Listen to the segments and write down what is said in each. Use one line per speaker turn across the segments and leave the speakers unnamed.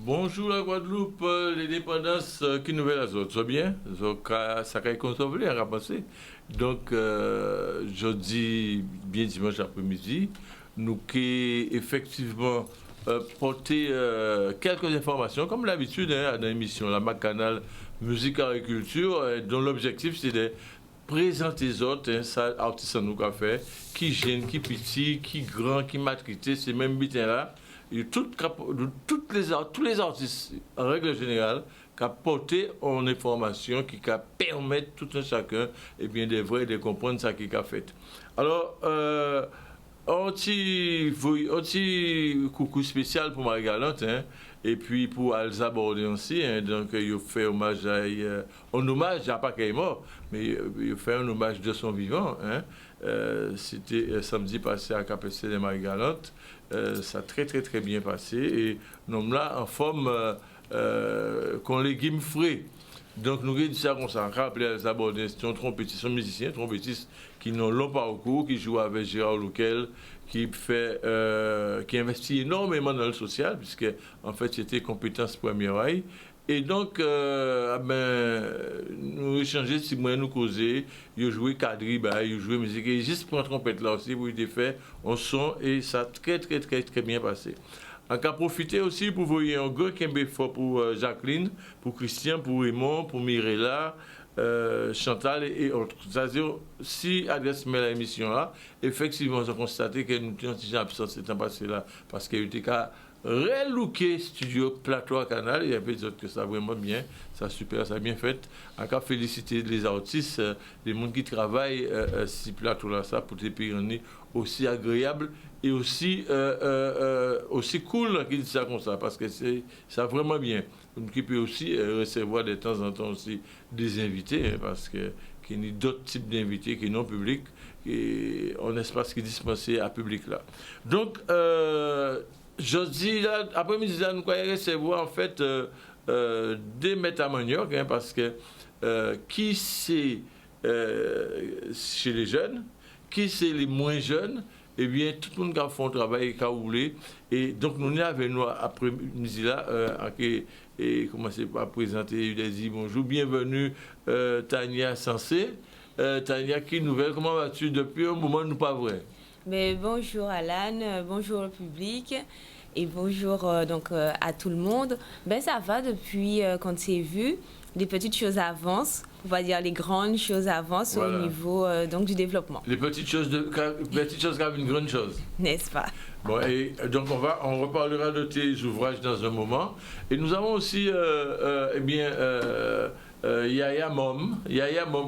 Bonjour la Guadeloupe, l'indépendance qui nouvelle à autres, ça bien? Ça a consommé à passer. Donc, jeudi, bien dimanche après-midi, nous qui effectivement porter quelques informations, comme l'habitude hein, dans l'émission La Macanal Musique Agriculture, dont l'objectif c'est de présenter les autres, hein, ça, artistes nous a fait, qui jeune, qui petit, qui grand, qui matrité, ces mêmes bitins là tous les artistes, en règle générale, qui apporté une information qui permet tout un chacun de voir et de comprendre ce qu'il a fait. Alors, un petit coucou spécial pour Marie Galante, hein, et puis pour Alza Bordé aussi, hein, donc il fait hommage à, un hommage, à pas qu'elle est mort, mais il fait un hommage de son vivant. Hein. C'était samedi passé à KPC de Marie Galante. Ça a très bien passé et nous sommes là en forme qu'on légume frais. Donc nous avons dit ça comme ça, rappelez les abonnés, c'est un trompettiste, c'est un musicien, trompettiste qui n'ont long parcours, qui joue avec Gérard Louquel, qui investit énormément dans le social, puisque en fait c'était compétence première. Et donc, nous échanger, si moi nous causer, il a joué quadri, il a joué musique, et juste pour la trompette là aussi, vous avez fait un son, et ça a très bien passé. On a profité aussi pour vous un gros kembe fort pour Jacqueline, pour Christian, pour Raymond, pour Mirella, Chantal et autres. C'est-à-dire, si adresse mail à l'émission là, effectivement, on a constaté que nous étions déjà absents ce temps passé là, parce qu'il y a eu des cas relooké studio plateau à Canal, il y a des autres que ça vraiment bien, ça super, ça bien fait. Encore féliciter les artistes, les gens qui travaillent si plateau là ça pour des pyrénées aussi agréable et aussi cool qu'ils disent ça comme ça parce que c'est ça vraiment bien. Qui peut aussi recevoir de temps en temps aussi des invités hein, parce que qu'il y a d'autres types d'invités qui non publics et un espace qui est dispensé à public là. Donc je dis là, après-midi, nous allons recevoir en fait des métamaniaques, hein, parce que qui c'est chez les jeunes, qui c'est les moins jeunes, eh bien, tout le monde qui a fait un travail qui a roulé. Et donc, nous avons après-midi là, et commencer par présenter, il a dit bonjour, bienvenue Tania Sensé. Tania, qui nouvelle, comment vas-tu depuis un moment, nous pas vrai?
Mais bonjour Alan, bonjour le public et bonjour à tout le monde. Ben ça va depuis qu'on s'est vu, les petites choses avancent, on va dire les grandes choses avancent voilà. Au niveau donc du développement.
Les petites choses comme une grande chose.
N'est-ce pas?
Bon et donc on reparlera de tes ouvrages dans un moment et nous avons aussi Yaya Mom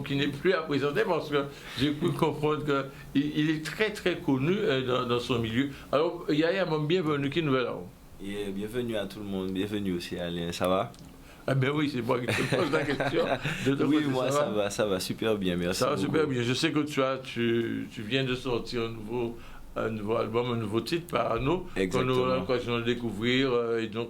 qui n'est plus à présenter parce que j'ai pu comprendre qu'il est très connu dans son milieu. Alors Yaya Mom, bienvenue, qui nouvelle là?
Bienvenue à tout le monde, bienvenue aussi Alain, ça va?
Ah ben oui, c'est moi qui te pose la question.
Oui, moi ça va super bien, merci.
Ça va super bien, je sais que tu viens de sortir un nouveau album, un nouveau titre par nous, qu'on aura l'occasion de découvrir. Et donc,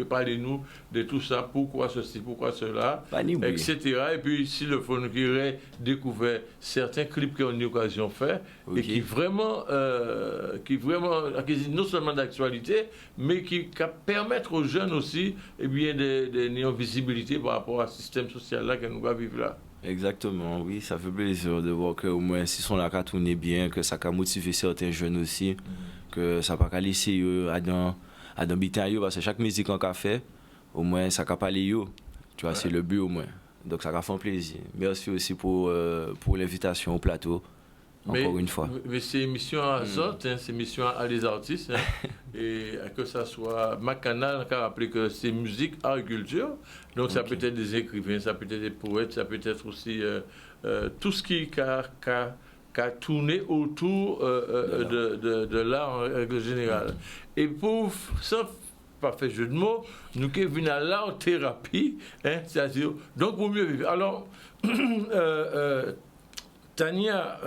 parlez-nous de tout ça, pourquoi ceci, pourquoi cela, etc. Et puis, si le fond nous aurait découvert certains clips qu'on a eu l'occasion de faire, et qui vraiment, non seulement d'actualité, mais qui permettent aux jeunes aussi de visibilité par rapport à ce système social là que nous va vivre là.
Exactement, oui, ça fait plaisir de voir que au moins si son là tourne bien, que ça a motivé certains jeunes aussi, que ça pas laisser à dans bitaille parce que chaque musique qu'on a fait, au moins ça a parler tu vois, c'est le but au moins. Donc ça a fait un plaisir. Merci aussi pour l'invitation au plateau. Encore une fois.
Mais c'est une mission à Zot, c'est une mission à les artistes. Hein, et que ça soit Macanal, on a rappelé que c'est musique, agriculture. Donc ça peut être des écrivains, ça peut être des poètes, ça peut être aussi tout ce qui a tourné autour de l'art en règle générale. Et pour ça, pas fait jeu de mots, nous qui venons à l'art-thérapie, hein, c'est-à-dire, donc pour mieux vivre. Alors, Tania,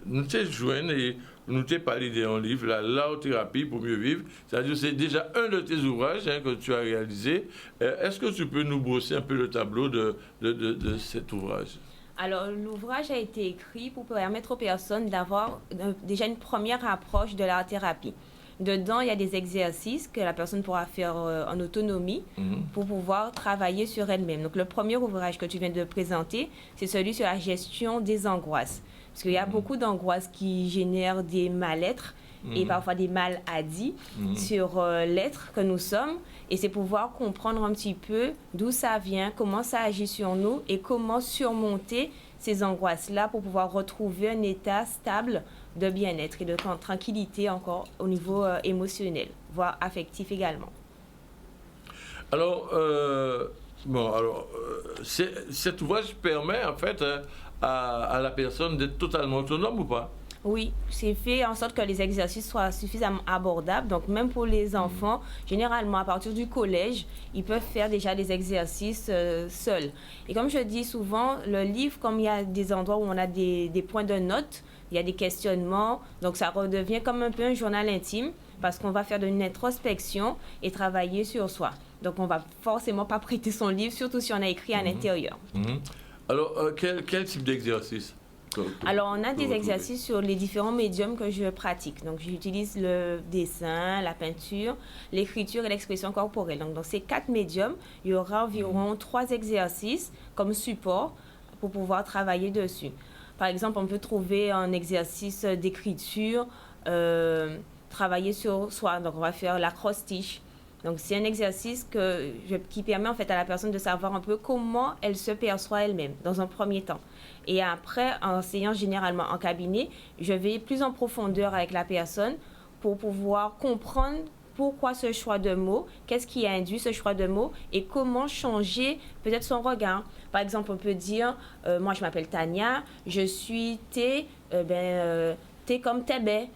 nous t'es joint et nous t'es parlé d'un livre, l'art-thérapie pour mieux vivre. C'est-à-dire c'est déjà un de tes ouvrages hein, que tu as réalisé. Est-ce que tu peux nous brosser un peu le tableau de cet ouvrage?
Alors, l'ouvrage a été écrit pour permettre aux personnes d'avoir déjà une première approche de l'art-thérapie. Dedans, il y a des exercices que la personne pourra faire en autonomie pour pouvoir travailler sur elle-même. Donc, le premier ouvrage que tu viens de présenter, c'est celui sur la gestion des angoisses. Parce qu'il y a beaucoup d'angoisses qui génèrent des mal-être et parfois des maladies sur l'être que nous sommes. Et c'est pouvoir comprendre un petit peu d'où ça vient, comment ça agit sur nous et comment surmonter ces angoisses-là pour pouvoir retrouver un état stable de bien-être et de tranquillité encore au niveau émotionnel, voire affectif également.
Alors, cet ouvrage permet en fait à la personne d'être totalement autonome ou pas?
Oui, c'est fait en sorte que les exercices soient suffisamment abordables. Donc, même pour les enfants, généralement, à partir du collège, ils peuvent faire déjà des exercices seuls. Et comme je dis souvent, le livre, comme il y a des endroits où on a des points de notes, il y a des questionnements, donc ça redevient comme un peu un journal intime parce qu'on va faire une introspection et travailler sur soi. Donc, on ne va forcément pas prêter son livre, surtout si on a écrit à l'intérieur.
Alors, quel type d'exercice?
Alors, on a des exercices sur les différents médiums que je pratique. Donc, j'utilise le dessin, la peinture, l'écriture et l'expression corporelle. Donc, dans ces 4 médiums, il y aura environ 3 exercices comme support pour pouvoir travailler dessus. Par exemple, on peut trouver un exercice d'écriture, travailler sur soi. Donc, on va faire l'acrostiche. Donc, c'est un exercice qui permet en fait à la personne de savoir un peu comment elle se perçoit elle-même dans un premier temps. Et après, en enseignant généralement en cabinet, je vais plus en profondeur avec la personne pour pouvoir comprendre pourquoi ce choix de mots, qu'est-ce qui a induit ce choix de mots et comment changer peut-être son regard. Par exemple, on peut dire, moi je m'appelle Tania, je suis T comme Tébé,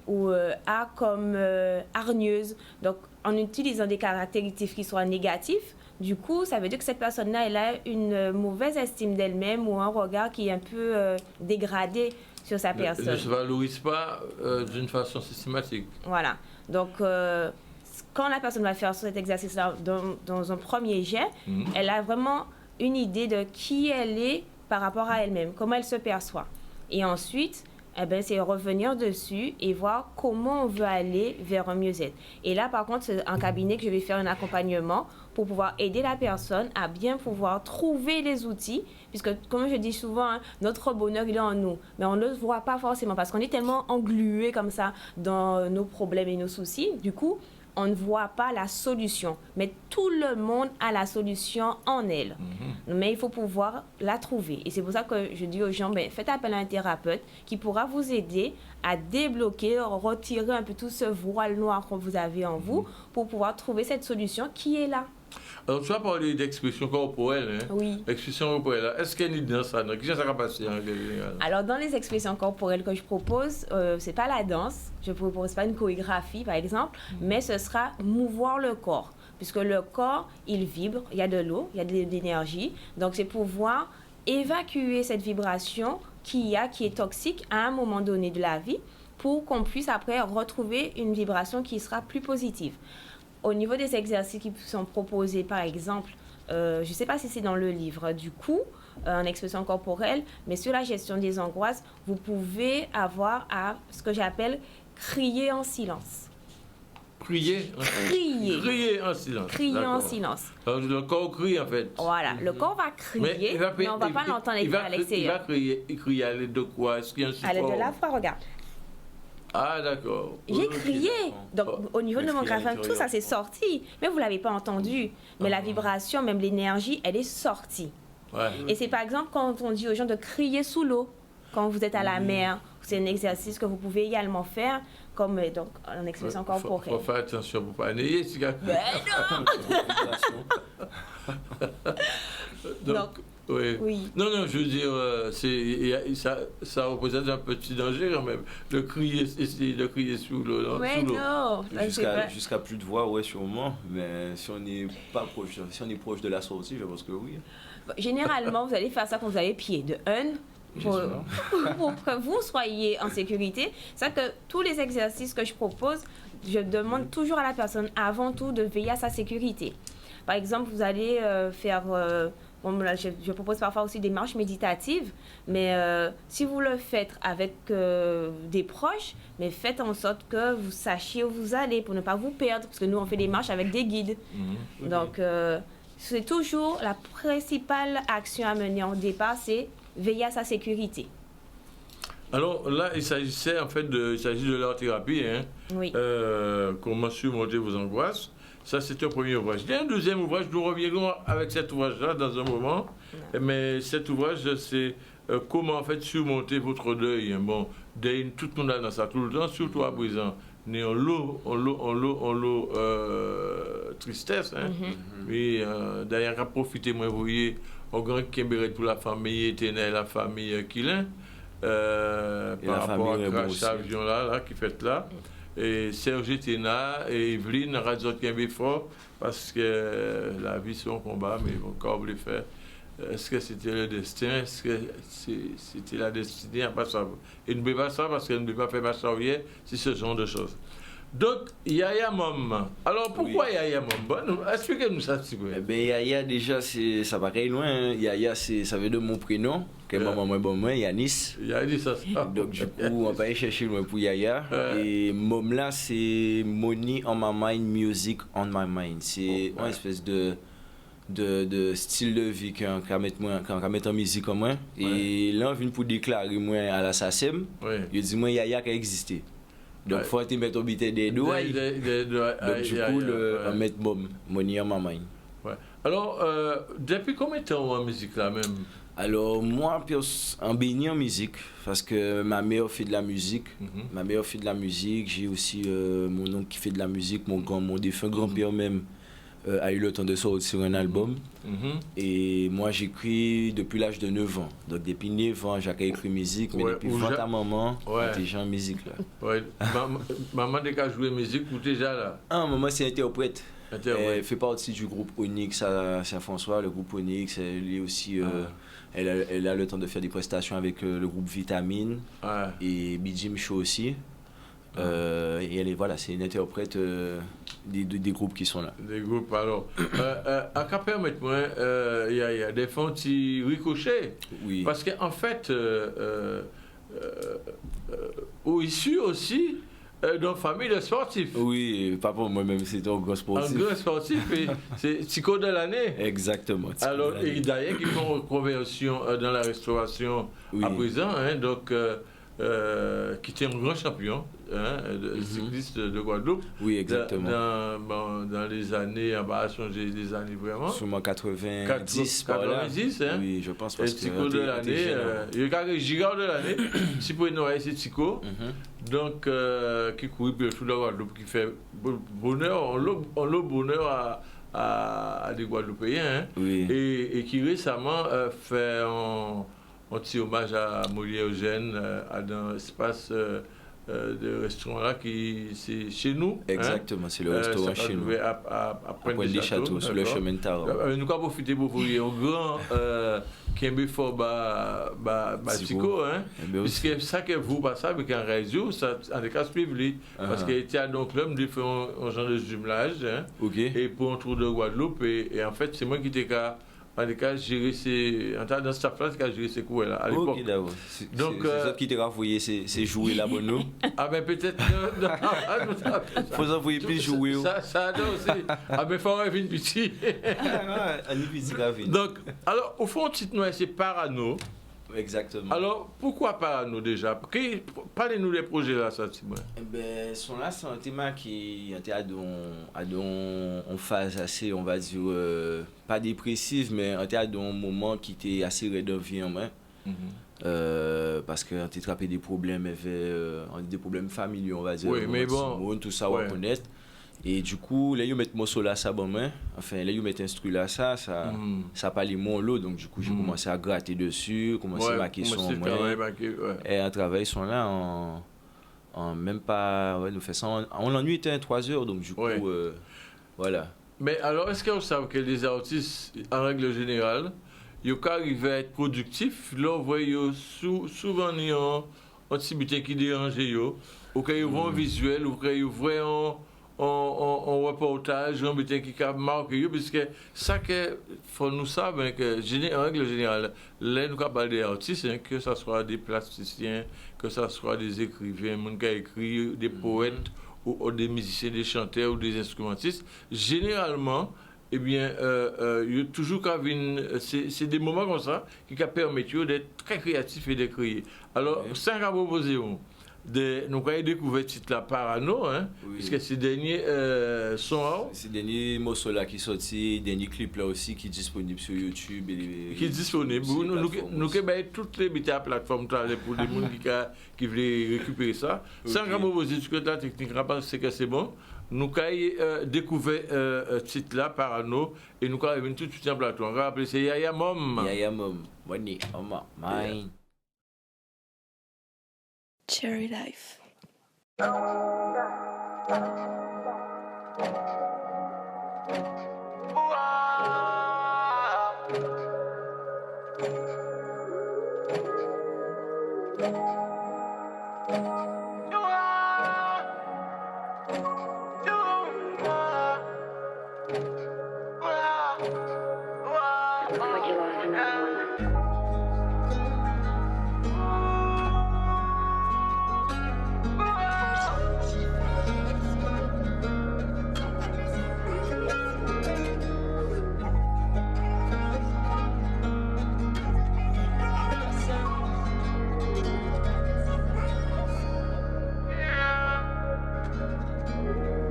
ou A comme hargneuse. Donc, en utilisant des caractéristiques qui soient négatifs, du coup, ça veut dire que cette personne-là, elle a une mauvaise estime d'elle-même ou un regard qui est un peu dégradé sur sa personne.
Ne se valorise pas d'une façon systématique.
Voilà. Donc, quand la personne va faire cet exercice-là dans un premier jet, elle a vraiment une idée de qui elle est par rapport à elle-même, comment elle se perçoit. Et ensuite, c'est revenir dessus et voir comment on veut aller vers un mieux-être. Et là, par contre, c'est en cabinet que je vais faire un accompagnement pour pouvoir aider la personne à bien pouvoir trouver les outils, puisque, comme je dis souvent, notre bonheur, il est en nous. Mais on ne le voit pas forcément parce qu'on est tellement englué comme ça dans nos problèmes et nos soucis. Du coup, on ne voit pas la solution. Mais tout le monde a la solution en elle. Mais il faut pouvoir la trouver. Et c'est pour ça que je dis aux gens, faites appel à un thérapeute qui pourra vous aider à débloquer, retirer un peu tout ce voile noir que vous avez en vous pour pouvoir trouver cette solution qui est là.
Alors, tu as parlé d'expression corporelle.
Oui.
Expression corporelle. Est-ce qu'il y a une danse là? Qu'est-ce que ça va passer en général?
Alors, dans les expressions corporelles que je propose, c'est pas la danse. Je ne propose pas une chorégraphie, par exemple, mais ce sera mouvoir le corps. Puisque le corps, il vibre, il y a de l'eau, il y a de l'énergie. Donc, c'est pouvoir évacuer cette vibration qui est toxique à un moment donné de la vie pour qu'on puisse après retrouver une vibration qui sera plus positive. Au niveau des exercices qui sont proposés, par exemple, je ne sais pas si c'est dans le livre, du coup, en expression corporelle, mais sur la gestion des angoisses, vous pouvez avoir à ce que j'appelle crier en silence.
Crier en silence.
Crier en silence.
Alors, le corps crie en fait.
Voilà, le corps va crier, mais on ne va pas l'entendre à l'extérieur.
Il va crier à l'aide de quoi? Est-ce qu'il y a un support?
À l'aide de la voix, regarde.
Ah, d'accord.
J'ai crié. Donc, au niveau de mon graphème, tout ça, c'est sorti. Mais vous ne l'avez pas entendu. Mais la vibration, même l'énergie, elle est sortie.
Ouais.
Et c'est par exemple quand on dit aux gens de crier sous l'eau, quand vous êtes à la mer. C'est un exercice que vous pouvez également faire, comme donc, en expression corporelle.
Il faut faire attention pour ne pas naître.
Non.
Donc, oui. Non, je veux dire, ça représente un petit danger quand même, de crier sous l'eau.
Oui, non.
Jusqu'à plus de voix, ouais, sûrement. Mais si on n'est pas proche, si on est proche de la sortie, je pense que oui.
Généralement, vous allez faire ça quand vous avez pied. De pour que vous soyez en sécurité. C'est que tous les exercices que je propose, je demande toujours à la personne, avant tout, de veiller à sa sécurité. Par exemple, vous allez faire Bon, là, je propose parfois aussi des marches méditatives, mais si vous le faites avec des proches, mais faites en sorte que vous sachiez où vous allez pour ne pas vous perdre, parce que nous, on fait des marches avec des guides. Donc, c'est toujours la principale action à mener en départ, c'est veiller à sa sécurité.
Alors là, il s'agit de l'art-thérapie, hein?
Oui.
Comment surmonter vos angoisses. Ça, c'est un premier ouvrage. Il y a un deuxième ouvrage, nous reviendrons avec cet ouvrage-là dans un moment. Mais cet ouvrage, c'est comment en fait surmonter votre deuil. Bon, deuil, tout le monde a dans ça tout le temps, surtout à présent. Né en l'eau, tristesse. Hein? Oui, d'ailleurs, à profiter, moi, vous voyez, au grand Kimberet pour la famille éternelle, la famille Kilin, par rapport à crash avion là, qui fait là. Et Serge Téna et Evelyne Razot fort parce que la vie c'est un combat, mais mon corps voulait faire. Est-ce que c'était le destin? Est-ce que c'était la destinée? Pas ça. Et ne peut pas ça parce qu'elle ne peut pas faire ma charrière, c'est ce genre de choses. Donc, Yaya Mom. Alors, pourquoi Yaya Mom? Bon, expliquez-nous ça, s'il vous plaît.
Eh bien, Yaya, déjà, ça va très loin. Hein. Yaya, ça veut dire mon prénom, que maman, Yanis.
Yanis, ça.
Donc, du coup, on va aller chercher loin pour Yaya. Et Mom, là, c'est Money on my mind, music on my mind. C'est une espèce de style de vie qu'on va mettre en musique en moi. Et là, on vient pour déclarer moi à la SACEM. Je dis, moi, Yaya qui a existé. Donc, il faut te mettre au bite des doigts. Donc, du coup, on met Money on my mind.
Alors, depuis combien de temps en musique là même?
Alors, moi, en baigné en musique, parce que ma mère fait de la musique. Ma mère fait de la musique. J'ai aussi mon oncle qui fait de la musique. Mon défunt grand-père même a eu le temps de sortir un album. Et moi, j'écris depuis l'âge de 9 ans. Donc, depuis 9 ans, j'ai écrit musique, mais depuis 20 ans, maman, j'étais déjà en musique là.
Maman, dès qu'elle jouait musique, vous étiez déjà là?
Maman, c'est interprète. Elle fait partie du groupe Onyx à Saint-François, le groupe Onyx. Elle est aussi. Elle a le temps de faire des prestations avec le groupe Vitamine et Bijim Show aussi. Et elle est, voilà, c'est une interprète des groupes qui sont là.
Des groupes, alors. À qu'à permettre, moi, il y a des fonds qui ricochent.
Oui.
Parce qu'en fait, issu aussi d'une famille de sportifs.
Oui, papa, moi-même, c'est un grand sportif.
Un grand sportif, c'est Tico de l'année.
Exactement.
Alors, et d'ailleurs, ils font une conversion dans la restauration à présent, hein, donc. Qui était un grand champion cycliste de Guadeloupe.
Oui, exactement.
Dans les années, on va changer les années vraiment.
Sûrement 90,
90, hein.
Oui, je pense. Parce
Tico de l'année, il y a un gigant de l'année. Si vous pouvez c'est Tico. Donc, qui court tout de Guadeloupe, qui fait bonheur, on l'a bonheur à des Guadeloupéens. Hein.
Oui.
Et qui récemment fait un petit hommage à Molière Eugène, dans l'espace de restaurant là, c'est chez nous.
Exactement, c'est le restaurant chez nous.
À
Pointe-des-Châteaux, sur le chemin de Taro.
Nous avons profité pour vous dire, un grand qui aime fort Tico, hein, puisque ça que vous passez avec un réseau, ça en est cas suivre, parce qu'il était donc l'homme de faire un genre de jumelage, hein, et pour un tour de Guadeloupe, et en fait, c'est moi qui étais en tout cas, gérer dans cette place, qui a géré ces coups là à l'époque.
Ok, d'accord. Donc, c'est ça qui t'a envoyé ces jouets là, bon nous.
Ah ben peut-être.
Faut envoyer plus jouer.
Ça aussi. Ah ben faut avoir une petite. Donc, alors au fond, c'est Parano.
Exactement.
Alors, pourquoi Parano déjà? Parlez-nous des projets là, ça, Timon.
Eh ben, c'est un thème qui était en phase assez, on va dire, pas dépressive, mais on était à un moment qui était assez raide en vie en main. Parce qu'on était trappé des problèmes, des problèmes familiaux, on va dire.
Oui, mais bon.
Tout ça, on va connaître. Et du coup, là, ils mettent mon sol là, ça, bon, enfin, là, ils mettent instru là, ça parle mon lot. Donc, du coup, j'ai commencé à gratter dessus, commencé à marquer son moi. Et un travail, sont là en même pas, nous fait ça. On l'ennui était 3 heures, donc, du coup, voilà.
Mais alors, est-ce que vous savez que les artistes, en règle générale, ils arrivent à être productifs, là, vous voyez, souvent, ils ont un petit butin qui dérange, ou qu'ils vont visuel, ou qu'ils voient en reportage, on mettait qui a marqué, parce que ça que faut nous savoir que en règle générale, là nous parlons des artistes, hein, que ce soit des plasticiens, que ce soit des écrivains, des gens qui écrit, des poètes ou des musiciens, des chanteurs ou des instrumentistes, généralement eh bien, il y a toujours c'est des moments comme ça qui permettent d'être très créatifs et de créer. Alors, sans proposer, nous avons découvert le titre là, Parano, hein, puisque ces derniers sont.
Ces derniers morceaux là qui sortent, derniers clips là aussi qui sont disponibles sur YouTube.
Qui est disponible. Nous avons toutes les plateformes pour les gens qui veulent récupérer ça. Sans proposer, parce que la technique, c'est que c'est bon. Nous avons découvert ce titre-là, Parano, et nous avons tout de suite en plateau. On va appeler ça Yaya Mom.
Yaya Mom, Money, Oma, Mine.
Cherry Life.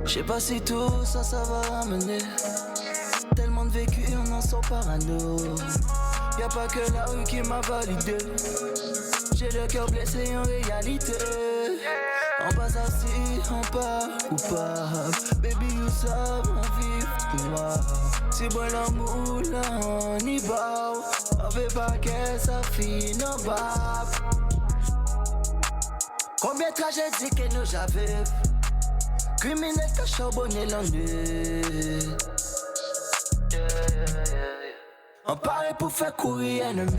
Je sais pas si tout ça, ça va ramener. Tellement de vécu, on en sort parano. Y'a pas que la rue qui m'a validé. J'ai le cœur blessé en réalité. En bas assis, en pas coupable. Baby, you savent mon vivre moi. Si bon l'amour, là on y va. On veut pas que ça finisse en bas. Combien de tragédies que nous j'avais. Criminel qui a charbonné l'ennui. On paraît pour faire courir ennemi.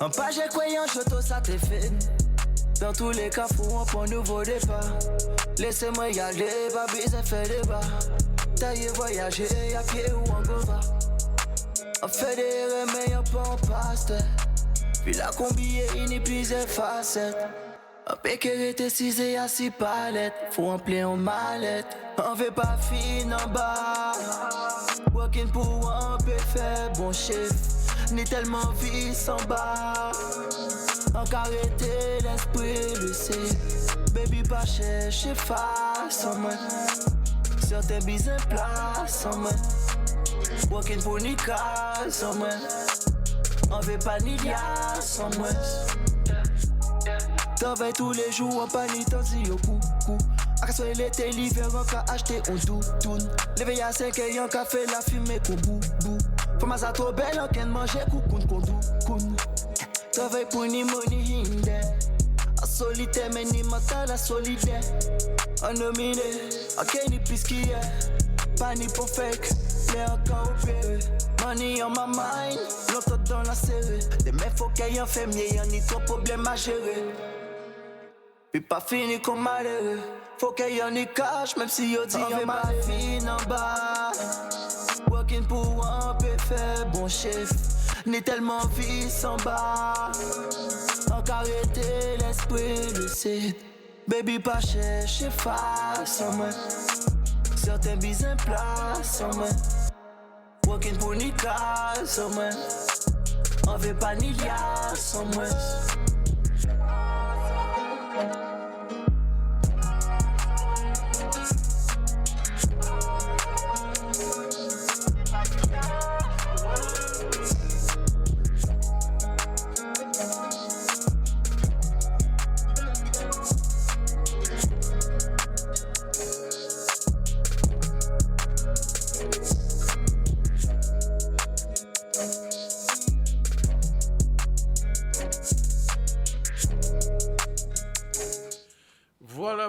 On pas j'ai croyant je tout ça t'est fait. Dans tous les cas faut on prend nouveau départ. Laissez-moi y aller, pas besoin faire débat. Tailler voyager à pied ou en gova. On fait des remèdes pas en passe. Puis la combi est inépuisée facette. Un péquet était cisé à 6 palettes. Faut remplir en mallette. On veut pas fin en bas. Working pour un peu faire bon chef. Ni tellement vie sans bas. Encore arrêter l'esprit lucide. Baby pas chercher face en main. Sur tes bises en place en main. Working pour ni casse en main. On veut pas ni liasse en main. Travaille tous les jours en pénitencier au coucou. A soir l'été, l'hiver, on peut acheter un doudoune. Levé à 5 et on a fait la fumée qu'on boubou. Faut ma trop belle, on peut manger coucoune qu'on doucoune. Travaille pour ni money hinde. En solitaire, mais ni mental à solidaire. En nominé, ok ni plus qui est. Pas ni pour fake, mais encore opéré. Money on my mind, longtemps dans la série. Des mecs faut qu'il y ait un fermier, y'en a trop de problèmes à gérer. Puis pas fini comme malheureux. Faut qu'il y ait un cash, même si yo dit y'en pas fini en bas. Working pour un peu faire bon chef. Ni tellement vie sans bas. Encore arrêter l'esprit lucide. Baby pas chercher face en main. Certains bises en place en main. Working pour ni casse en main. On veut pas ni liasse en main.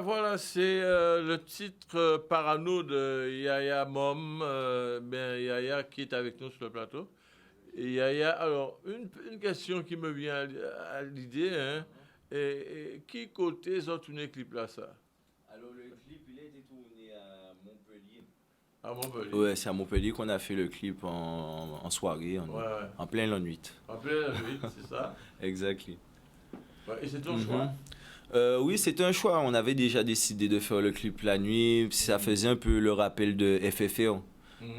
Voilà, c'est le titre Parano de Yaya Mom. Yaya qui est avec nous sur le plateau. Et Yaya, alors, une question qui me vient à l'idée, hein, qui côté ont tourné le clip là, ça?
Alors, le clip, il a été tourné à Montpellier.
À Montpellier.
Ouais, c'est à Montpellier qu'on a fait le clip en soirée, en plein la nuit.
En plein la nuit, c'est ça.
Exactly.
Ouais, et c'est ton choix.
Oui, c'était un choix. On avait déjà décidé de faire le clip la nuit. Ça faisait un peu le rappel de FFR.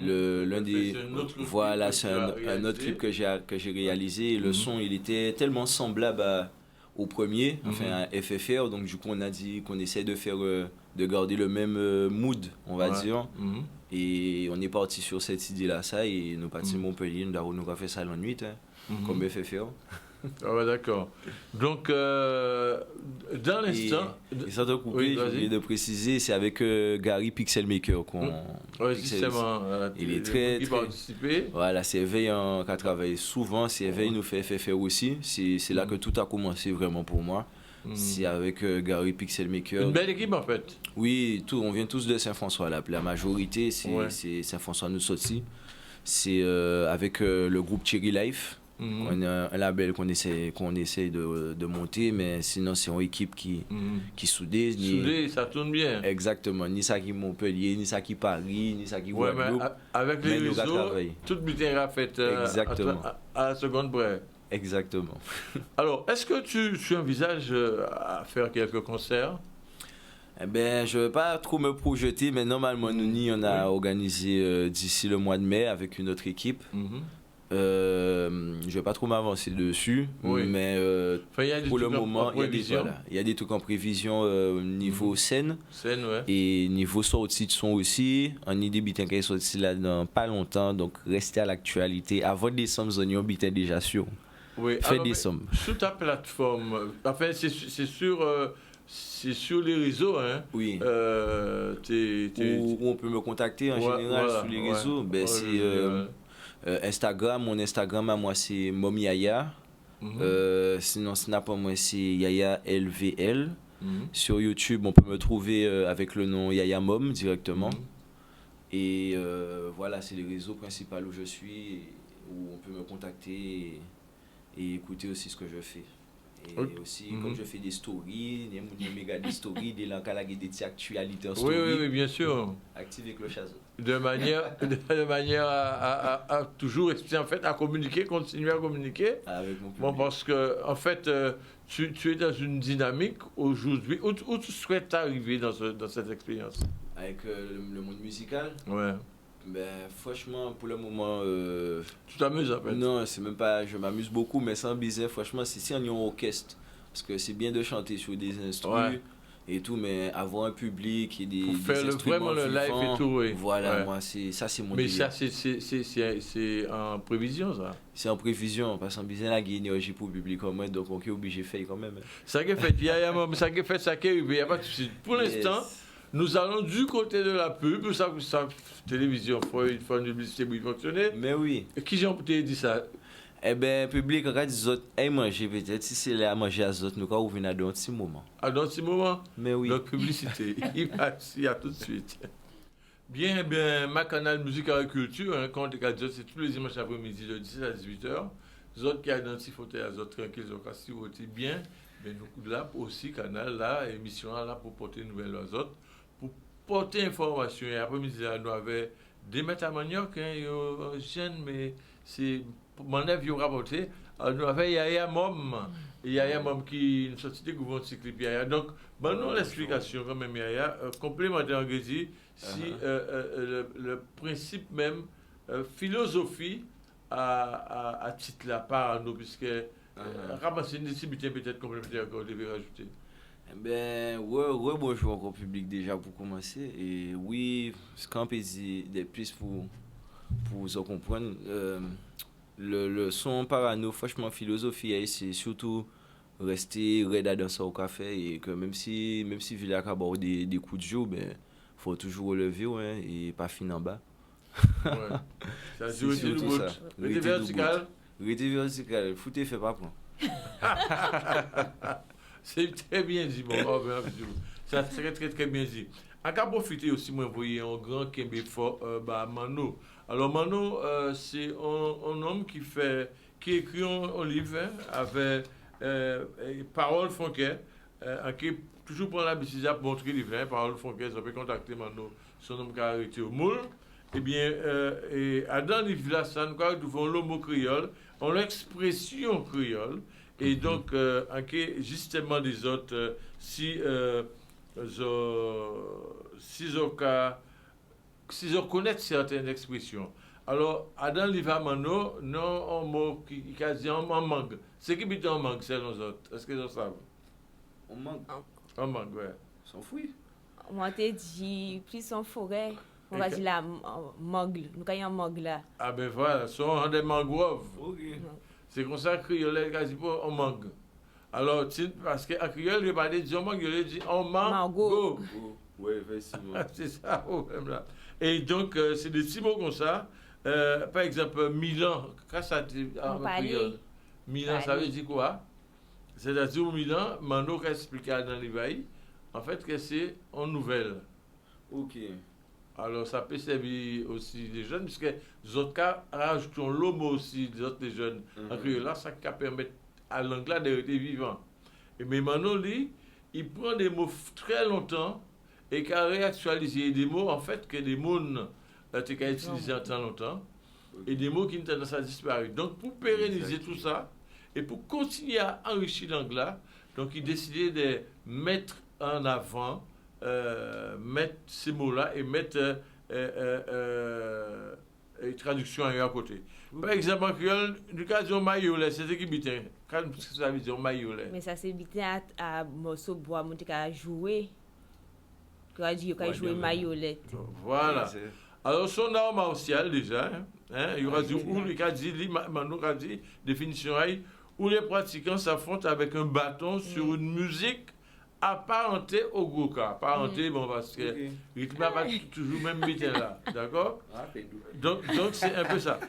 L'un des voilà, c'est un autre clip que j'ai réalisé. Et le son, il était tellement semblable au premier, enfin à FFR. Donc du coup, on a dit qu'on essaie de garder le même mood, on va dire. Et on est parti sur cette idée-là, ça. Et nous partis Montpellier, nous avons fait ça la nuit, comme FFR.
Ah ouais, d'accord. Donc, dans l'instant...
Et sans te couper, j'ai oublié de préciser, c'est avec Gary Pixelmaker qu'on...
Oui, justement.
Il est très...
participé.
Voilà, c'est Éveil qui travaille souvent. C'est Éveil nous fait FFR aussi. C'est là que tout a commencé vraiment pour moi. C'est avec Gary Pixelmaker.
Une belle équipe en fait.
Oui, on vient tous de Saint-François. La majorité, c'est Saint-François nous sorti. C'est avec le groupe Cherry Life. On a un label qu'on essaie de monter, mais sinon c'est une équipe qui soudée.
Soudée, ça tourne bien.
Exactement, ni ça qui Montpellier, ni ça qui Paris, ni ça qui Guadeloupe.
Avec les réseaux, tout le butin a fait à la seconde près.
Exactement.
Alors, est-ce que tu envisages à faire quelques concerts?
Eh ben, je ne vais pas trop me projeter, mais normalement, nous, on a organisé d'ici le mois de mai avec une autre équipe. Je ne vais pas trop m'avancer dessus, mais pour le moment, il y a des trucs en prévision niveau scène et niveau sortie de son aussi. On a des bitins qui sont sortis là dans pas longtemps, donc restez à l'actualité. Avant décembre, nous avons bitin déjà sûr.
Oui,
fait décembre.
Sur ta plateforme, enfin, c'est sur les réseaux, hein?
Oui. Où on peut me contacter en général sur les réseaux. Ben, c'est Instagram, mon Instagram à moi c'est Momiaya. Sinon Snap à moi c'est Yaya LVL. Sur YouTube on peut me trouver avec le nom Yaya Mom directement. Et voilà, c'est les réseaux principaux où je suis, où on peut me contacter et écouter aussi ce que je fais. Et aussi, comme je fais des stories, il y a méga des stories, des petites actualités en story.
Oui, bien sûr.
Activez cloche-azot.
De manière à toujours en fait, à communiquer, continuer à communiquer.
Avec mon public.
Bon, parce que, en fait, tu es dans une dynamique aujourd'hui. Où tu souhaites arriver dans cette expérience?
Avec le monde musical?
Ouais.
Ben, franchement, pour le moment...
Tu t'amuses en fait?
Non, c'est même pas... Je m'amuse beaucoup, mais sans bizarre, franchement, c'est si on est en orchestre. Parce que c'est bien de chanter sur des instruments et tout, mais avoir un public et des instruments
vraiment le live et tout, oui.
Voilà, moi, c'est mon
mais
délire.
Ça, c'est en prévision, ça?
C'est en prévision, parce qu'en bizarre, la énergie pour le public comme moi, donc on est obligé de faire quand même.
Ça qui est fait, ça qui est fait, ça qui est arrivé, il n'y a pas de souci. Pour l'instant... Nous allons du côté de la pub, ça télévision, il faut une publicité pour fonctionner.
Mais oui.
Qui j'ai dit ça?
Eh bien, public, regarde les autres, manger peut-être, si c'est là à manger à autres, nous allons venir dans un petit moment.
À dans un petit moment?
Mais oui.
Donc, publicité, il y a tout de suite. Bien, ma canal Musique Agriculture, quand c'est tous les dimanches après-midi de 17 à 18h. Les autres qui identifient les autres tranquilles, ils ont cassé bien. Mais nous, là aussi, canal, là, émission là, pour porter une nouvelle aux autres. Pour porter information, et après-midi, nous avons des maîtres à manioc, jeunes, mais c'est mon avis, vous rapporté. Nous avons Yaya Mom, qui nous sortit des gouvernements de cyclip Yaya. Donc, nous l'explication quand même, Yaya, complémentaire en Grésil, si le principe même, philosophie à titre la part à nous, puisque ramasser une discipline peut-être complémentaire qu'on devait rajouter.
Ben, bonjour encore public déjà pour commencer. Et oui, ce qu'on peut dire de plus pour vous comprendre, le son parano, franchement, philosophie, c'est surtout rester raide dans son café et que même si Villa a abordé des coups de jour, ben, faut toujours relever et pas finir en bas.
Ouais. Ça c'est surtout ça.
Rester vertical, foutez, fait pas prendre.
C'est très bien dit, bon. C'est très, très, très bien dit. En cas profiter aussi, moi, vous voyez un grand Kembe fort, Mano. Alors, Mano, c'est un homme qui écrit un livre avec Parole Fonquet, qui toujours prend l'habitude de montrer le livre, Parole Fonquet, ça peut contacter Mano, son homme qui a arrêté au moule. eh bien, et dans les livres là, ça nous avons le mot créole, on l'expression créole, et donc, justement, les autres, si on connaît certaines expressions. Alors, dans les livres Mano, non, un mot qui a dit en mangue. C'est qui habite en mangue, c'est nous autres? Est-ce que vous savez?
On manque.
En mangue, ouais.
S'en fout.
Moi, t'ai dit plus en forêt. On va dire la mangle. Nous avons un mangle là.
Ah ben voilà, ce sont des mangroves.
Ok.
C'est comme ça que créole quasi pas en mangue. Alors, parce qu'en créole, il pas dit en mangue, il dit en mango.
Oui, effectivement.
C'est ça, même là. Et donc, c'est des petits mots comme ça. Par exemple, Milan, quand ça dit en créole, Milan, ça veut dire quoi? C'est-à-dire, Milan, Mano qui a expliqué dans l'éveil, en fait, que c'est en nouvelle.
Ok.
Alors, ça peut servir aussi les jeunes, puisque les autres cas rajoutons le mot aussi, les autres jeunes. En créole, là, ça permet à l'anglais de rester vivant. Et mais Mano, lui, il prend des mots très longtemps et qui a réactualisé des mots, en fait, que des mots qui ont utilisés en tant longtemps, et des mots qui ont tendance à disparaître. Donc, pour pérenniser tout ça, et pour continuer à enrichir l'anglais, donc il décidait de mettre en avant, mettre ces mots-là et mettre une traduction à côté. Par exemple, en créole, du cas de maillolet, c'est ce qui bitin. Qu'est-ce que ça veut dire maillolet?
Mais ça, c'est bitin à morceau bois, monter qu'à jouer. Qu'à jouer maillolet.
Voilà. Alors, son art martial, déjà, il y aura dit, où il a dit, Mano a dit, définition, où les pratiquants s'affrontent avec un bâton sur une musique apparentée au goka. Apparentée, bon, parce que le rythme n'a pas toujours même bitin là, d'accord? Donc, c'est un peu ça.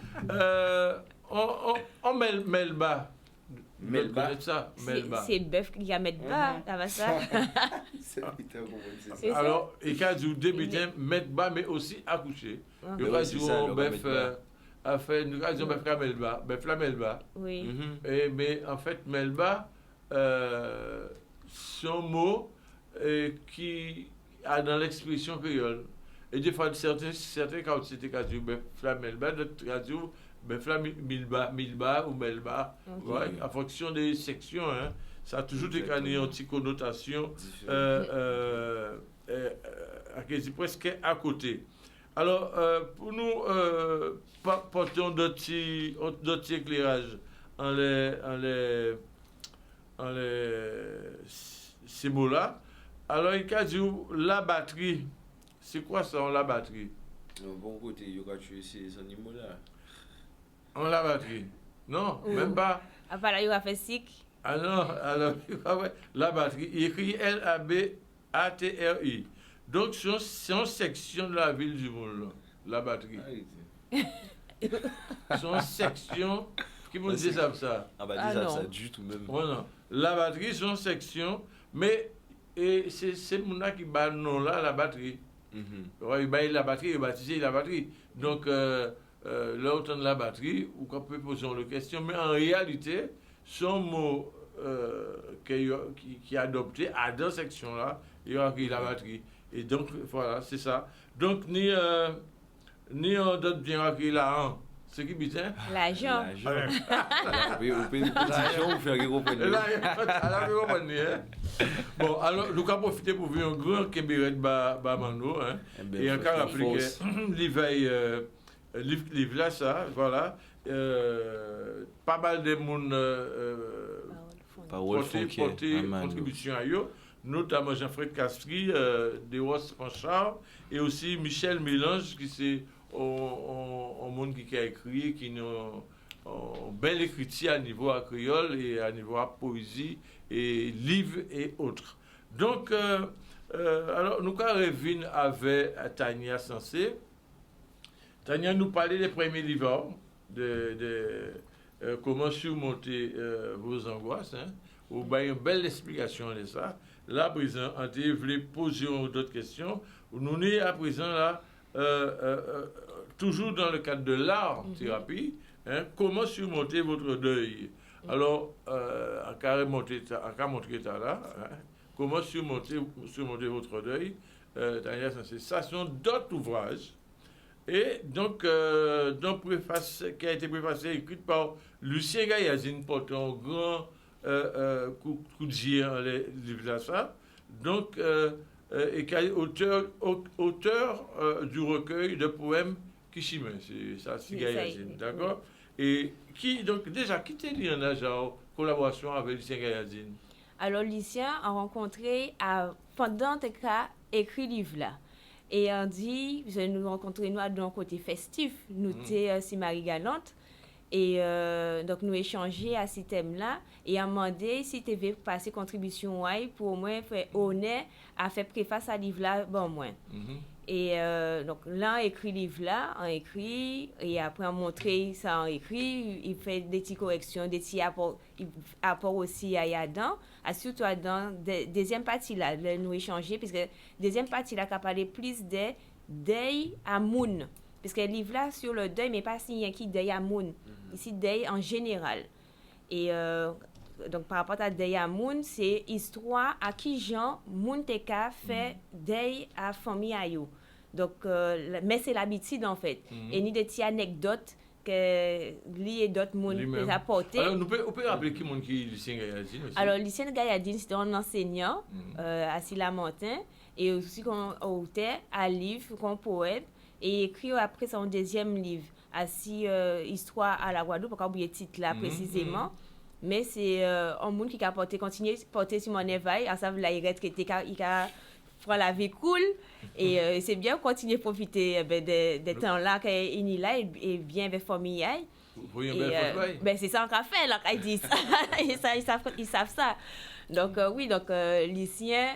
On met Melba.
Melba.
C'est bœuf qui a mettre bas, ça va ça?
Alors, il a dit débuter, mettre bas, mais aussi accoucher. Il a dit au bœuf, a fait une occasion bœuf la Melba.
Oui.
Mais en fait, Melba, c'est un mot qui a dans l'expression créole. Et des fois, certains quand c'était qu'à dire la Melba, d'autres qu'à dire Milba ou Melba, ouais, en fonction des sections, hein, ça a toujours été une petite connotation presque à côté. Alors, pour nous, portons d'autres éclairages en ces mots-là. Alors, il a dit la batterie. C'est quoi ça, la batterie?
Bon côté, il y a ces animaux-là.
On la batterie. Non, même pas.
À part là, il va faire sick.
Ah non, alors, la batterie. Il écrit L-A-B-A-T-R-I. Donc, c'est une section de la ville du Moulin, la batterie. C'est une section. Qui vous dit ça?
Ah, bah, déjà, ça du tout même.
Oh, non. La batterie, c'est une section, mais c'est mon qui bat non là, la batterie. Il bat la batterie, il baptisé la batterie. Donc, là, autant de la batterie, ou qu'on peut poser la question, mais en réalité, son mot qui est adopté à deux sections-là, il y aura la batterie. Et donc, voilà, c'est ça. Donc, ni on donne bien l'argent. C'est qui bitin?
L'argent.
L'argent, vous faire
comprendre. Bon, alors, nous avons profité pour voir un grand Kébiret Bamano. Et encore rappeler que l'éveil. Livre là, ça, voilà. Pas mal de monde porter contribution à eux, notamment Jean-Fred Castri, Deros Panchard, et aussi Michel Mélange, qui c'est un monde qui a écrit, qui a une belle écriture à niveau à créole et à niveau à poésie, et livres et autres. Donc, alors, nous avons revu avec Tania Sensé. Tania nous parlait des premiers livres, de comment surmonter vos angoisses. Vous avez une belle explication de ça. Là, à présent, on voulait poser d'autres questions. Nous sommes à présent là, toujours dans le cadre de l'art-thérapie, comment surmonter votre deuil. Alors, à montrer ça là, comment surmonter votre deuil. Tania, ça sont d'autres ouvrages. Et donc, dans préface qui a été préfacé, écrite par Lucien Gayazine, portant un grand coup de gire dans les livres ça. Donc, et qui est auteur du recueil de poèmes Kishime, c'est ça, c'est Gayazine, d'accord? Et qui, donc, déjà, qui t'a dit en genre collaboration avec Lucien Gayazine?
Alors, Lucien a rencontré pendant que écrit livre là. Et on dit, nous rencontrons nous d'un côté festif, nous étions si Marie-Galante. Et donc, nous échangeons à ce thème-là. Et on a demandé si tu veux passer contribution pour au moins faire honneur à faire préface à livre-là, bon, moins. Et donc, là, on écrit livre-là, on écrit, et après, on montre ça, on écrit, il fait des petites corrections, des petits apports aussi à Yadan, surtout dans la deuxième partie là, nous échanger, parce que la deuxième partie là, qui a parlé plus de deuil à Moun. Parce que le livre là, sur le deuil, mais pas si qui deuil à Moun. Ici, deuil en général. Et donc, par rapport à deuil à Moun, c'est histoire à qui Jean Moun Teka fait deuil à famille à yo. Donc, mais c'est l'habitude en fait. Et ni des petites anecdotes que lui et d'autres monde peuvent apporter.
Alors, on peut rappeler qui est Lucien Gayadine aussi?
Alors, Lucien Gayadine, c'était un enseignant à Silla-Martin et aussi un auteur à livre, un poète, et écrit après son deuxième livre, Assis Histoire à la Guadeloupe, pour oublier le titre là précisément. Mais c'est un monde qui a continué à porter sur mon éveil, à savoir il a prendre la vie cool et c'est bien continuer à profiter des temps là qu'il est là et bien avec famille. C'est ça qu'on fait là qu'ils disent. ils savent ça. Donc oui, donc Lucien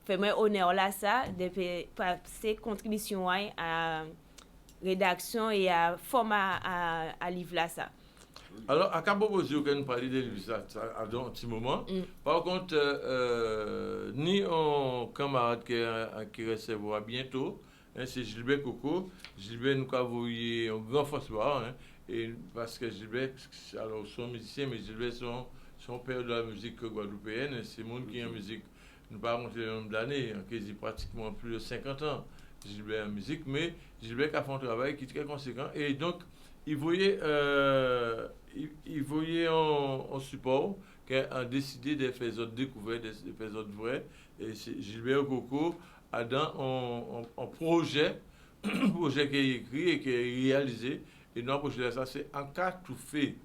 fait moi honneur là ça de ses contributions à rédaction et à format à livre là ça.
Alors, à Cabo-Bozio, quand nous parlons de lui, ça a un petit moment. Par contre, ni un camarade qui recevra bientôt, c'est Gilbert Coco. Gilbert nous a envoyé un grand force-bar, et parce que Gilbert, alors, sont musiciens, mais Gilbert sont père de la musique guadeloupéenne. C'est le monde qui est en musique, nous ne pas monter le nombre d'années, quasi pratiquement plus de 50 ans, Gilbert en musique, mais Gilbert a fait un travail qui est très conséquent. Et donc, il voyait en support qu'il a décidé de faire d'autres découvertes, de faire d'autres vraies. Et Gilbert Coco a dans un projet qui est écrit et qui est réalisé. Et dans le projet, ça c'est en cas tout fait.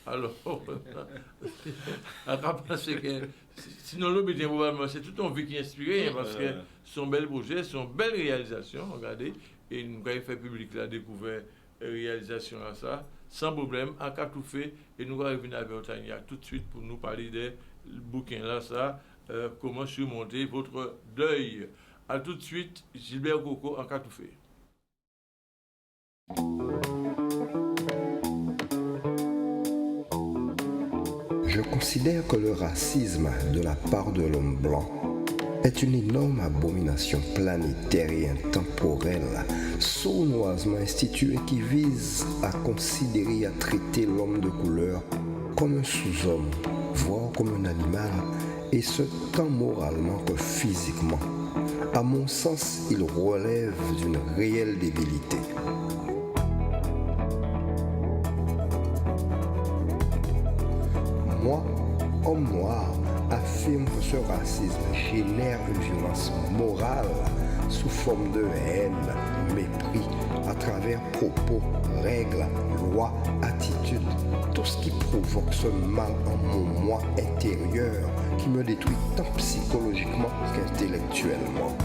Alors, on va penser que sinon l'obédience, c'est tout un vie qui est inspiré parce que son bel projet, son belle réalisation, regardez, et nous avons fait public la découverte. Réalisation à ça, sans problème, en cas tout fait, et nous allons revenir avec Otania tout de suite pour nous parler des bouquins là, ça, comment surmonter votre deuil. À tout de suite, Gilbert Coco, en cas tout fait.
Je considère que le racisme de la part de l'homme blanc est une énorme abomination planétaire et intemporelle, sournoisement instituée qui vise à considérer et à traiter l'homme de couleur comme un sous-homme, voire comme un animal, et ce tant moralement que physiquement. À mon sens, il relève d'une réelle débilité. Moi, homme noir, affirme que ce racisme génère une violence morale sous forme de haine, mépris, à travers propos, règles, lois, attitudes, tout ce qui provoque ce mal en mon moi intérieur qui me détruit tant psychologiquement qu'intellectuellement.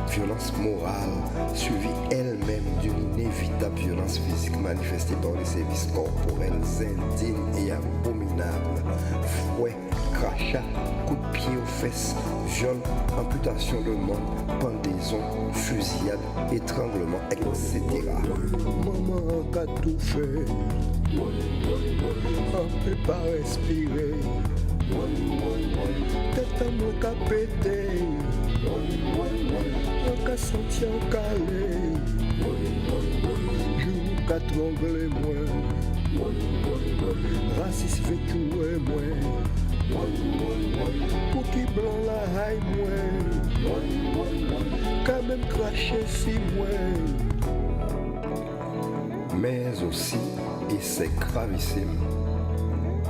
Violence morale suivie elle-même d'une inévitable violence physique manifestée par les services corporels indignes et abominables, fouet, crachat, coups de pied aux fesses, viol, amputation de membres, pendaison, fusillade, étranglement, etc. Maman a tout fait, on peut pas respirer, tête à mon qu'a pété. On qu'a senti en calé, jour qu'a tremblé moins, raciste fait tout et moins, Pour qui blanc la haille moins, quand même cracher si moins. Mais aussi, et c'est gravissime,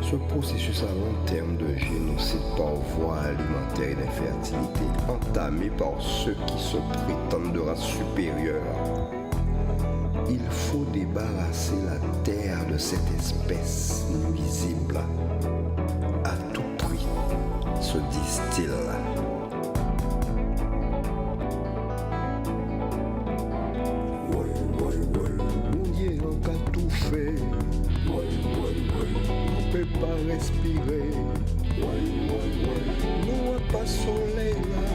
ce processus à long terme de génocide par voie alimentaire et d'infertilité entamé par ceux qui se prétendent de race supérieure. Il faut débarrasser la terre de cette espèce nuisible. À tout prix, se disent-ils. Mon Dieu, on a tout fait. On peut pas respirer. Nous a pas soleil là.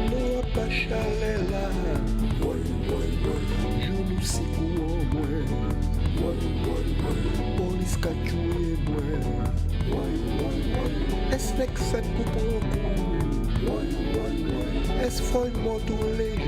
Nous a pas chalet là. Je nous sais où au moins. Police qu'a tué moi. Est-ce que ça coupe au cou? Est-ce follement tous les jours?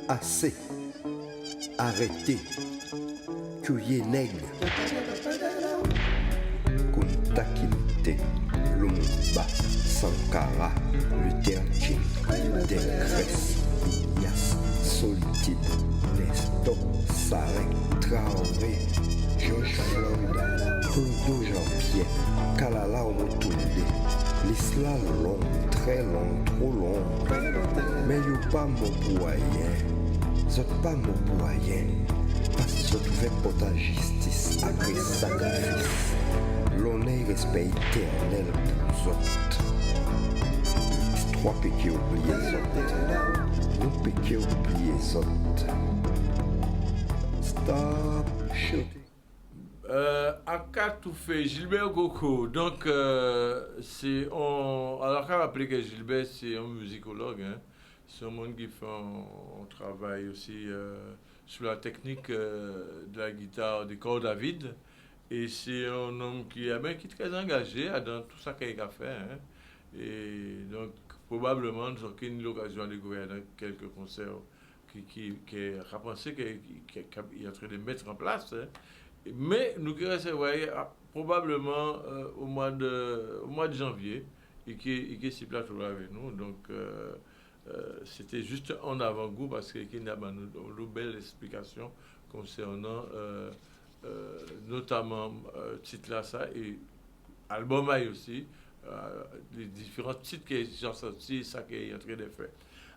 Assez, arrêtez, cueillez nègre, Kunta Kinte, Lumumba, Sankara, Luther King, Del Cres, Ignaz, Solitude, Nestor, Sarek, Traoré, George Floyd, Clodo Jean-Pierre, Kalala Omotunde, l'islam long, très long, trop long, mais yo pas mon moyen. Zot pas mon moyen, parce que zot fait pour ta justice après sacrifice. L'honneur respect éternel pour zot. C'est trois péchés oubliés zot. Nous péchés oubliés zot. Stop shooting.
Aka tout fait, Gilbert Goko. Donc, alors, on rappeler que Gilbert, c'est un musicologue. Hein. C'est un monde qui fait un travail aussi sur la technique de la guitare des cordes à vide. Et c'est un homme qui est très engagé dans tout ça qu'il a fait. Hein. Et donc, probablement, nous avons eu l'occasion de découvrir dans quelques concerts qui a pensé qu'il est en train de mettre en place. Hein. Mais nous qui recevoir probablement au mois de janvier et qui est sur plateau avec nous. Donc, c'était juste en avant-goût parce qu'il y a une belle explication concernant notamment titre là ça et album aussi les différents titres qui sont sortis, ça qui est en train de faire.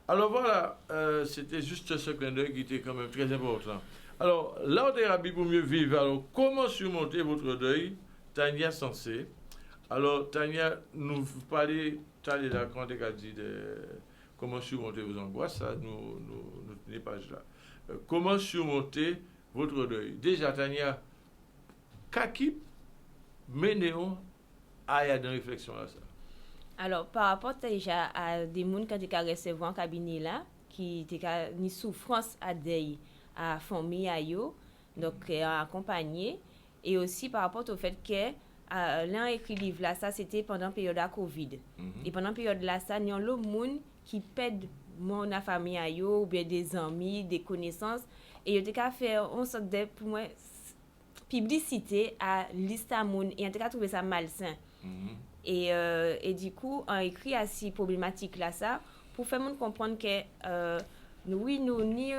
Alors voilà, c'était juste ce clin d'œil qui était quand même très important. Alors, l'art-thérapie pour mieux vivre. Alors, comment surmonter votre deuil? Tania Sensé. Alors, Tania, nous parlez, là, quand tu as dit comment surmonter vos angoisses, ça, nous tenons page là. Comment surmonter votre deuil? Déjà, Tania, qu'est-ce menez-on à une réflexion là ça?
Alors, par rapport déjà à des gens qui ont recevoir en cabinet là, qui ont une souffrance à deuil, à famille à yo, donc accompagné, et aussi par rapport au fait que l'un écrit livre là, ça c'était pendant la période de Covid. Et pendant la période là, ça il y a le monde qui pède mon famille à yo, ou bien des amis, des connaissances, et il a fait on sorte de pour moi publicité à liste à monde et on a trouvé ça malsain. Et du coup, on écrit à ces problématiques là ça pour faire monde comprendre que oui, nous ni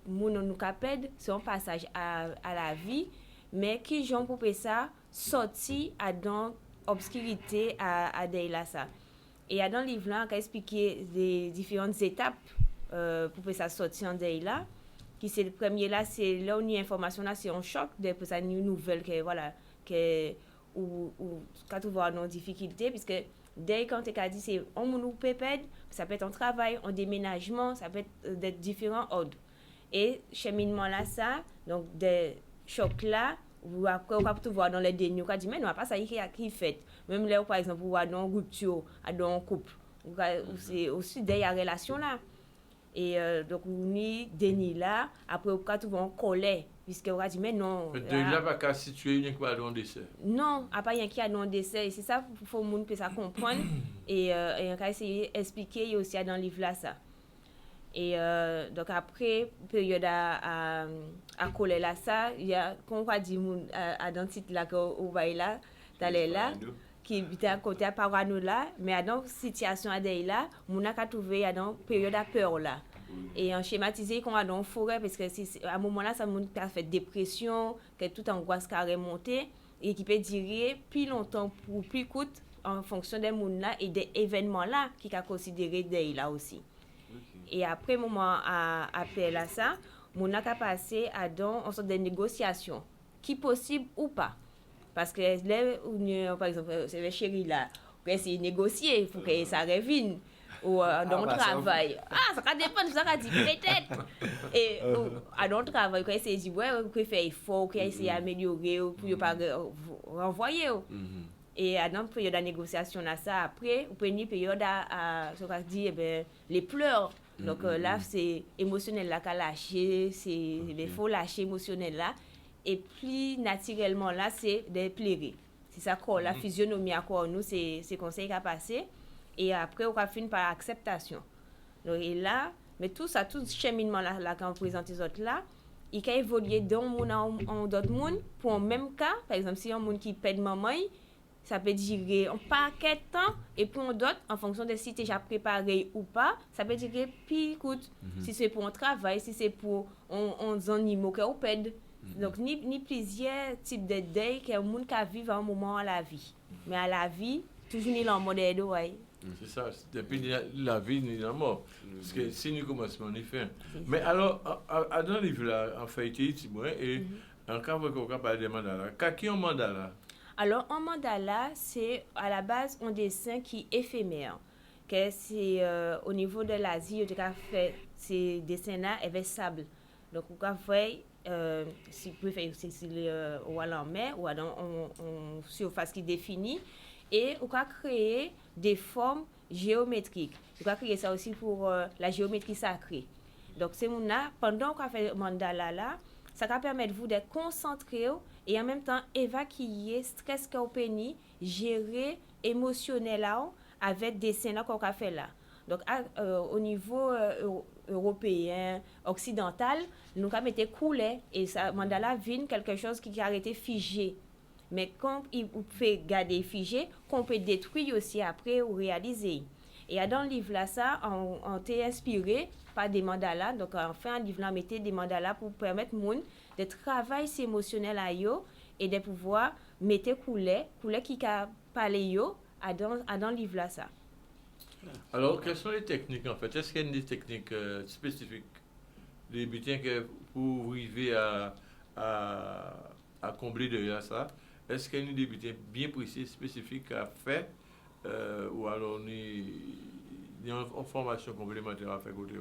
nous capable, c'est un passage à la vie, mais qui j'en pour ça sortir à dans obscurité à des là ça. Et dans le livre là, on a expliqué les différentes étapes pour ça sortir en des là. Qui c'est le premier là, c'est là où une information là, c'est un choc de pour ça une nouvelle que voilà, que ou quand tu vois nos difficultés puisque dès quand tu as dit c'est on nous pépède, ça peut être en travail, en déménagement, ça peut être de différents ordres. Et cheminement là ça, donc des chocs là, ou après on va te voir dans les dénis, on va dire mais non, pas ça qui fait. Même là par exemple, on va dans rupture, dans couple, ou c'est aussi des relations là. Et donc on est déni là, après on va te voir en colère. Puisque on va dire, mais non.
De là, pas qu'à situer une fois dans le décès.
Non, à part rien qui a dans le décès. Et c'est ça, il faut que les gens puissent comprendre. Et on va essayer d'expliquer aussi dans le livre là ça. Et donc après, période à coller là ça, il y a, comme on va dire, dans le titre là, qu'on va là, d'aller là, qui était à côté à Parano là, mais dans la situation à là, on a trouvé dans période à peur là. Et en schématisé qu'on a dans la forêt parce que à un moment là ça m'a fait dépression, que toute angoisse carrément montée et qui peut durer plus longtemps ou plus court en fonction des monde là et des événements là qui a considéré des là aussi. Okay. Et après moment appel à ça, on a passé à dans en sorte de négociation qui possible ou pas. Parce que là par exemple c'est chérie là, on essayer de négocier, il faut que ça revienne. Ou dans le travail. Ça dépend, ça va dire peut-être. Et dans le travail, quand il dit, ouais, on peut faire effort, on peut essayer d'améliorer, pour ne pas renvoyer. Et dans la période de négociation, ça, après, on peut une période à ce qu'on dit, les pleurs. Donc là, c'est émotionnel là qu'à lâcher, il faut lâcher émotionnel là. Et plus naturellement là, c'est de pleurer. C'est ça, la physionomie à quoi nous, c'est conseil qui a passé. Et après, on va finir par acceptation. Donc, et là, mais tout ça, tout ce cheminement là quand on présente les autres là, il peut évoluer d'un monde en d'autres mondes. Pour un même cas, par exemple, si un monde qui pète maman, ça peut durer un paquet de temps. Et pour d'autres, en fonction de si tu es déjà préparé ou pas, ça peut durer plus court. Si c'est pour un travail, si c'est pour un animal qui est pète. Donc, ni plusieurs types de deuil qu'un monde qui vit à un moment à la vie. Mais à la vie, toujours ni en mode de ouais.
C'est ça, depuis la vie ni la mort. Parce que si nous commençons, on y fait. Mais alors, dans le livre là, en fait, et en cas où on parle de mandala, qu'est-ce qu'un mandala?
Alors, un mandala, c'est à la base un dessin qui est éphémère. Que c'est au niveau de l'Asie, on a fait ces dessins-là avec sable. Donc, on a fait, si vous préférez, c'est ou à la mer ou en surface qui définit. Et on a créé des formes géométriques. On a créé ça aussi pour la géométrie sacrée. Donc, c'est pendant qu'on fait le mandala là, ça va permettre vous de concentrer et en même temps évacuer le stress que vous avez, gérer émotionnel là avec des dessins qu'on a fait là. Donc, au niveau européen, occidental, nous avons été coulés et ça mandala vient quelque chose qui a été figé. Mais quand il fait garder figé, qu'on peut détruire aussi après ou réaliser. Et dans le livre là, ça, on t'est inspiré par des mandalas. Donc, on fait un livre là, mettez des mandalas pour permettre aux gens de travailler ces émotionnels à eux et de pouvoir mettre couleur qui a parlé dans le livre là, ça.
Alors, quelles sont les techniques en fait? Est-ce qu'il y a des techniques spécifiques? Des butins que pour arriver à combler de ça? Est-ce qu'il y a des butins bien précis, spécifiques à faire ou alors il y a une formation complémentaire à faire côté?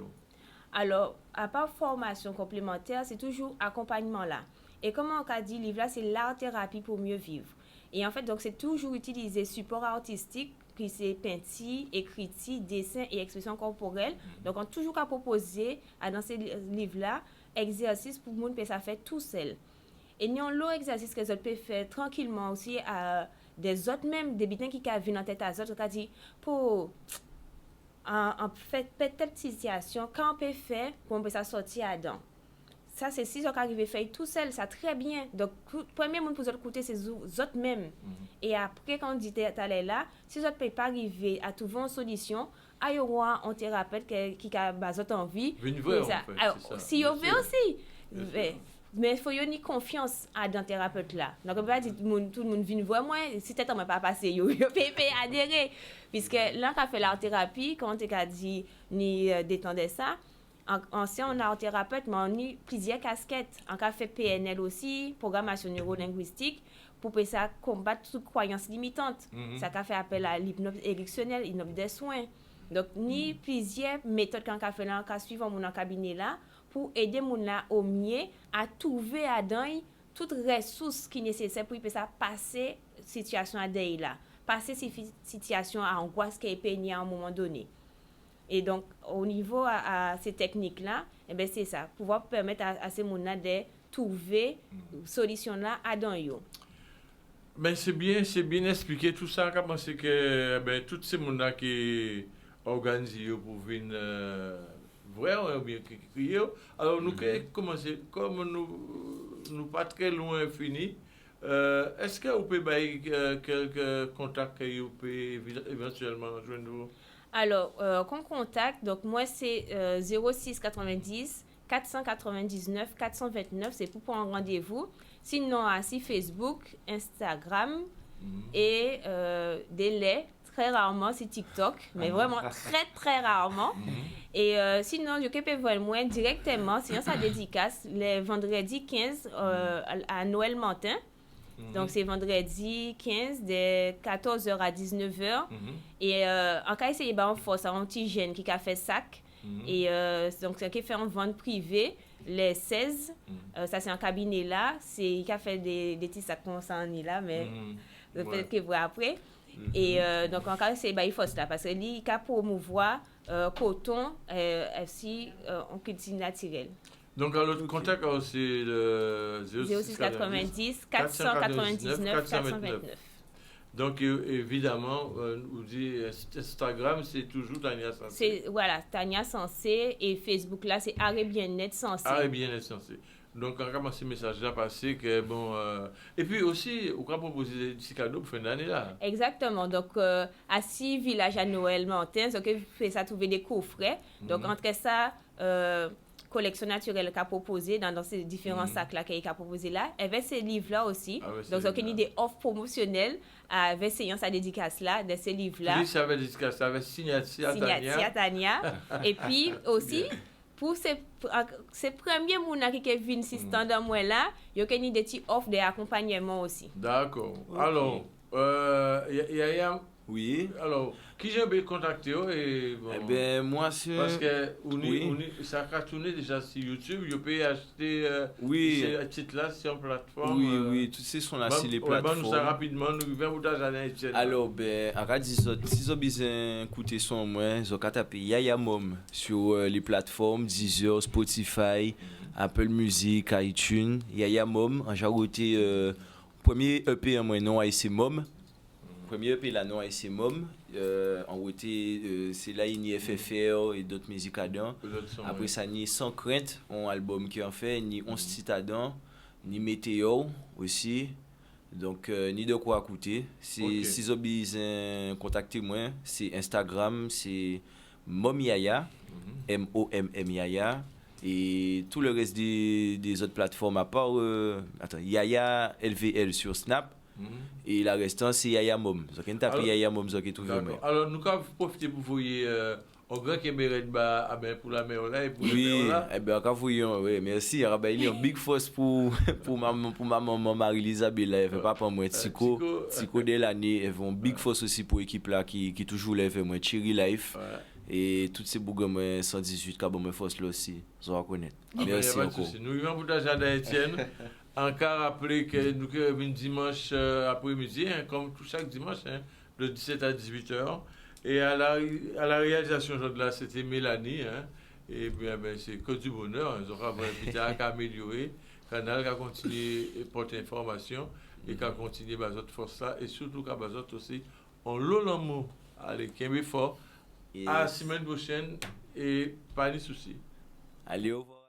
Alors, à part formation complémentaire, c'est toujours accompagnement là. Et comme on a dit, le livre là, c'est l'art-thérapie pour mieux vivre. Et en fait, donc c'est toujours utiliser support artistique, qui c'est peinture, écriture, dessin et expression corporelle. Donc, on a toujours qu'à proposer dans ces livres-là, exercice pour le monde peut ça faire tout seul. Et il y a un lot d'exercices que les autres peuvent faire tranquillement aussi à des autres même, des bitins qui viennent en tête à eux, qui dit pour en fait peut-être situation, quand on peut faire pour on peut ça sortir à dedans. Ça c'est si on arrive à faire tout seul, ça très bien. Donc premier monde pour écouter c'est autres même. Et après quand on dit t'aller là, si vous ne pouvez pas arriver à trouver une solution, il y aura un thérapeute qui a votre envie. Alors si vous voulez aussi. Mais il faut y avoir confiance dans le thérapeute là. Donc, on peut pas dire tout le monde vient voir moi, si peut-être on ne pas passer, vous pouvez adhérer. Puisque là, quand on fait l'art-thérapie, quand on a dit ni détendre ça, ancien en art thérapeute, mais on a plusieurs casquettes. On a fait PNL aussi, programmation neurolinguistique, pour ça combattre toute croyance limitante. Ça a fait appel à l'hypnose érectionnelle, l'hypnose des soins. Donc, ni plusieurs méthodes qu'on a fait là, qu'on suivre mon cabinet là, pour aider mon là au mieux à trouver à dans toutes ressources qui sont nécessaires pour ça passer situation à deuil là, passer ces situations à angoisse qui est peignée à un moment donné. Et donc, au niveau à ces techniques-là, eh ben, c'est ça, pouvoir permettre à ces gens-là de trouver une solution là à dans eux.
Ben, c'est bien expliqué tout ça. Comment c'est que ben, tous ces gens-là qui organisent pour venir voir ou bien qui crient. Alors, nous commencer, comme nous pas très loin fini, est-ce que vous pouvez quelques contacts que vous pouvez éventuellement joindre?
Alors, comme contact, donc moi c'est 06 90 499 429, c'est pour prendre un rendez-vous. Sinon, si Facebook, Instagram et des laits, très rarement, c'est TikTok, mais vraiment très très rarement. Et sinon, je peux voir moi directement, sinon ça dédicace, les vendredis 15 à Noël Mantin. Donc, c'est vendredi 15 de 14h à 19h. Et en cas, c'est en force, un petit jeune qui a fait sac. Et donc, c'est qui fait en vente privée les 16. Ça, c'est un cabinet là. C'est qui a fait des petits sacs comme ça en est là, mais je vais que voir après. Et donc, en cas, c'est il faut ça parce que lui, il a promouvoir coton aussi en culture naturelle.
Donc, alors, le contact, c'est le
06 90 499 429.
Donc, évidemment, vous dites Instagram, c'est toujours Tania Sensé.
Voilà, Tania Sensé et Facebook, là, c'est Arrêt Bien-être Sensé.
Arrêt Bien-être Sensé. Donc, on commence ce message-là passer que, bon... Et puis aussi, on peut proposer des petits cadeaux pour fin d'année, là.
Exactement. Donc, à 6 villages à Noël Mantin, donc, vous pouvez ça trouver des coffrets. Donc, entre ça... collection naturelle qu'a proposé dans ces différents sacs là qu'il a proposé là, avec ces livres là aussi. Donc il y a des offres promotionnelles avec séance à dédicace là de ces livres là.
Oui, ça avait dédicace avec signature à
Tania. Et puis aussi pour ces premiers mouna qui viennent ici dans moi là, il y a des petites offres d'accompagnement aussi.
D'accord. Alors
Oui.
Alors, qui j'ai bien contacté et bon,
eh ben moi c'est
parce que ça a tourné déjà sur YouTube, je peux acheter ces titres là sur plateforme.
Oui, tous ces sont là sur les plateformes.
Nous ça rapidement nous vient vous
alors ben à si vous avez besoin écouter son moi, vous pouvez taper Yaya Mom sur les plateformes Deezer, Spotify, Apple Music, iTunes. Yaya Mom, j'ai ajouté premier EP en moi non AIC Mom. Premier EP là non AIC Mom. En route c'est là il y a FFR et d'autres musiques à dedans. Après ça ni Sans Crainte, un album qui en fait ni 11 titres à dedans, ni Météo aussi. Donc ni de quoi écouter. Si vous avez besoin contacter moi, c'est Instagram, c'est Mom Yaya, MOMM Yaya, et tout le reste des autres plateformes à part Yaya LVL sur Snap. Et la restante c'est Yaya Mom. Donc on tape Yaya Mom ça qui tout vraiment.
Alors nous avons profité pour voyer au grand Québec pour la mer là et pour
oui, eh ben quand voyons oui, merci. Il y a un big force pour ma maman Marie-Elisabeth là, elle fait pas pour moi Tico de l'année, elle fait un big force aussi pour l'équipe là qui toujours lève moi Cherry Life. Et toutes ces bougs moi 118 qui bon force là aussi, ça va connaître. Merci encore.
Nous vivons pour Jardin Étienne. Encore rappeler que nous sommes dimanche après-midi, comme tout chaque dimanche, de 17 à 18h. Et à la réalisation aujourd'hui là, c'était Mélanie. Et bien, c'est que du bonheur. Ils auront peut-être améliorer. Le canal qui a continué à porter information et qui a continué à notre force là. Et surtout qu'à Bazot aussi, on l'a mot. Allez, qui est fort. À la semaine prochaine et pas de soucis.
Allez, au revoir.